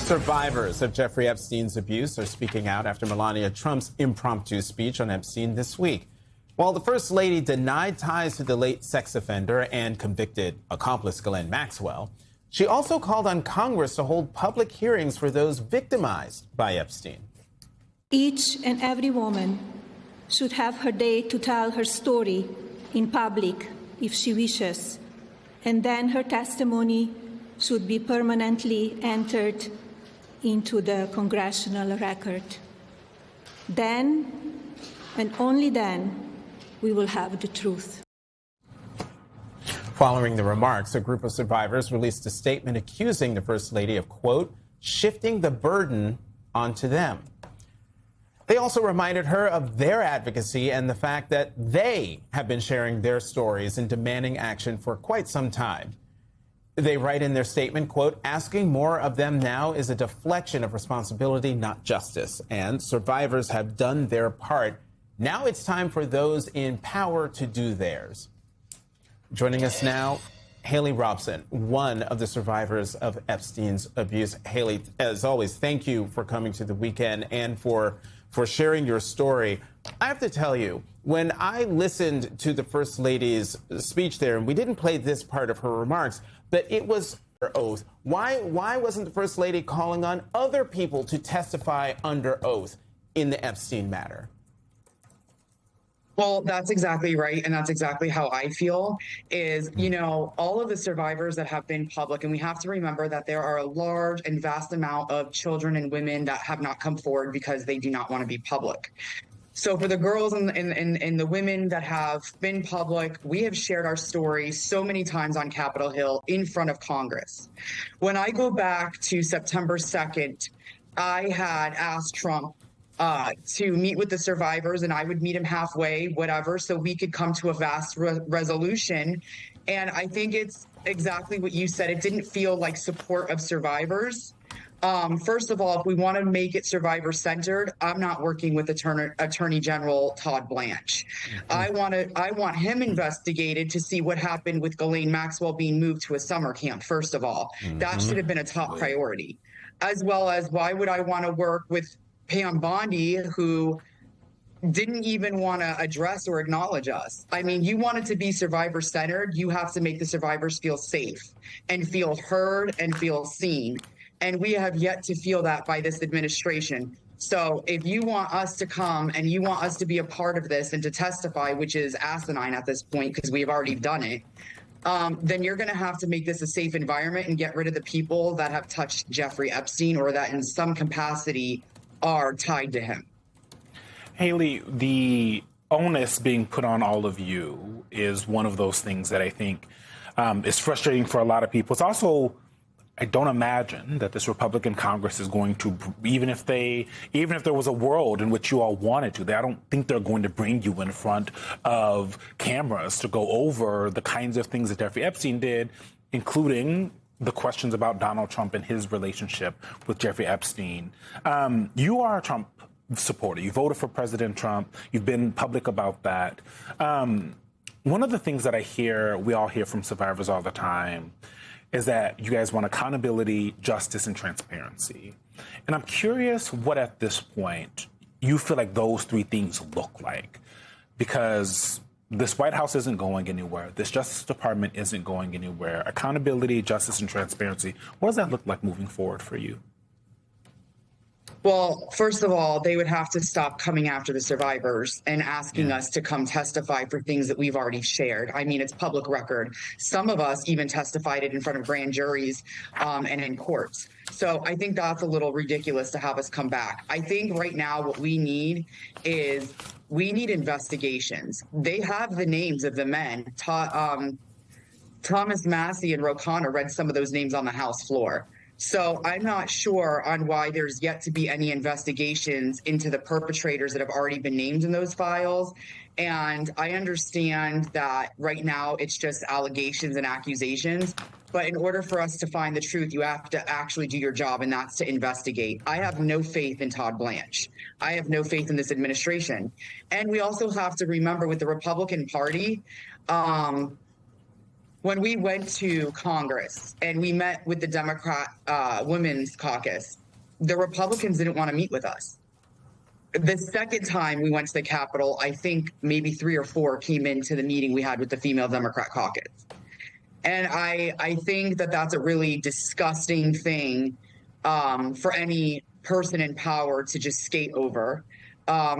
Survivors of Jeffrey Epstein's abuse are speaking out after Melania Trump's impromptu speech on Epstein this week. While the First Lady denied ties to the late sex offender and convicted accomplice Ghislaine Maxwell, she also called on Congress to hold public hearings for those victimized by Epstein. Each and every woman should have her day to tell her story in public if she wishes, and then her testimony should be permanently entered into the congressional record. Then, and only then, we will have the truth. Following the remarks, a group of survivors released a statement accusing the First Lady of, quote, shifting the burden onto them. They also reminded her of their advocacy and the fact that they have been sharing their stories and demanding action for quite some time. They write in their statement, quote, asking more of them now is a deflection of responsibility, not justice. And survivors have done their part. Now it's time for those in power to do theirs. Joining us now, Haley Robson, one of the survivors of Epstein's abuse. Haley, as always, thank you for coming to the weekend and for sharing your story. I have to tell you, when I listened to the First Lady's speech there, and we didn't play this part of her remarks, but it was her oath. Why wasn't the First Lady calling on other people to testify under oath in the Epstein matter? Well, that's exactly right. And that's exactly how I feel is, you know, all of the survivors that have been public, and we have to remember that there are a large and vast amount of children and women that have not come forward because they do not want to be public. So for the girls and the women that have been public, we have shared our story so many times on Capitol Hill in front of Congress. When I go back to September 2nd, I had asked Trump to meet with the survivors, and I would meet him halfway, whatever, so we could come to a vast resolution. And I think it's exactly what you said. It didn't feel like support of survivors. First of all, if we want to make it survivor-centered, I'm not working with Attorney General Todd Blanche. Mm-hmm. I want him investigated to see what happened with Ghislaine Maxwell being moved to a summer camp, first of all. Mm-hmm. That should have been a top priority. As well as, why would I want to work with Pam Bondi, who didn't even want to address or acknowledge us? I mean, you want it to be survivor-centered, you have to make the survivors feel safe and feel heard and feel seen. And we have yet to feel that by this administration. So if you want us to come and you want us to be a part of this and to testify, which is asinine at this point because we have already done it, then you're going to have to make this a safe environment and get rid of the people that have touched Jeffrey Epstein or that in some capacity are tied to him. Haley, the onus being put on all of you is one of those things that I think is frustrating for a lot of people. It's also, I don't imagine that this Republican Congress is going to, even if there was a world in which you all wanted to, I don't think they're going to bring you in front of cameras to go over the kinds of things that Jeffrey Epstein did, including the questions about Donald Trump and his relationship with Jeffrey Epstein. You are a Trump supporter. You voted for President Trump. You've been public about that. One of the things that we all hear from survivors all the time, is that you guys want accountability, justice, and transparency. And I'm curious what at this point you feel like those three things look like. Because this White House isn't going anywhere. This Justice Department isn't going anywhere. Accountability, justice, and transparency. What does that look like moving forward for you? Well, first of all, they would have to stop coming after the survivors and asking us to come testify for things that we've already shared. I mean, it's public record. Some of us even testified it in front of grand juries and in courts. So I think that's a little ridiculous to have us come back. I think right now what we need is investigations. They have the names of the men. Thomas Massie and Ro Khanna read some of those names on the House floor. So I'm not sure on why there's yet to be any investigations into the perpetrators that have already been named in those files. And I understand that right now it's just allegations and accusations. But in order for us to find the truth, you have to actually do your job, and that's to investigate. I have no faith in Todd Blanche. I have no faith in this administration. And we also have to remember with the Republican Party, when we went to Congress and we met with the Democrat Women's Caucus, the Republicans didn't want to meet with us. The second time we went to the Capitol, I think maybe 3 or 4 came into the meeting we had with the female Democrat caucus. And I think that that's a really disgusting thing for any person in power to just skate over.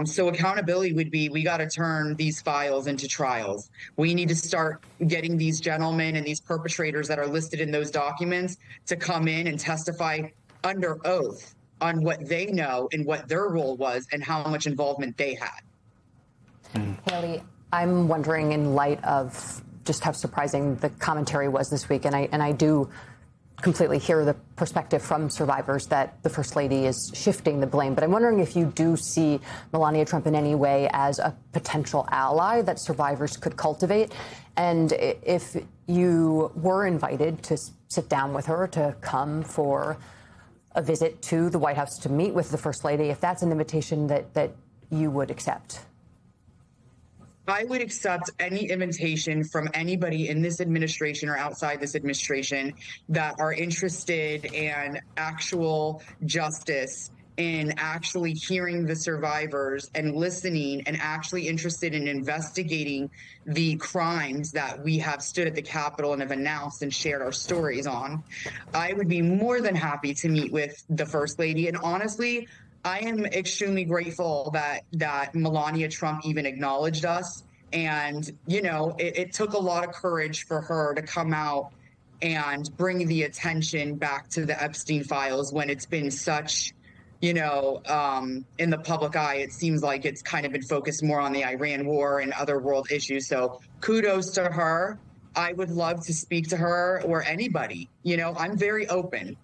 So accountability would be, we got to turn these files into trials. We need to start getting these gentlemen and these perpetrators that are listed in those documents to come in and testify under oath on what they know and what their role was and how much involvement they had. Haley, I'm wondering, in light of just how surprising the commentary was this week, and I do completely hear the perspective from survivors that the First Lady is shifting the blame. But I'm wondering if you do see Melania Trump in any way as a potential ally that survivors could cultivate. And if you were invited to sit down with her, to come for a visit to the White House to meet with the First Lady, if that's an invitation that you would accept. I would accept any invitation from anybody in this administration or outside this administration that are interested in actual justice, in actually hearing the survivors and listening, and actually interested in investigating the crimes that we have stood at the Capitol and have announced and shared our stories on. I would be more than happy to meet with the First Lady. And honestly, I am extremely grateful that Melania Trump even acknowledged us. And, you know, it took a lot of courage for her to come out and bring the attention back to the Epstein files when it's been such, you know, in the public eye. It seems like it's kind of been focused more on the Iran war and other world issues. So kudos to her. I would love to speak to her or anybody. You know, I'm very open.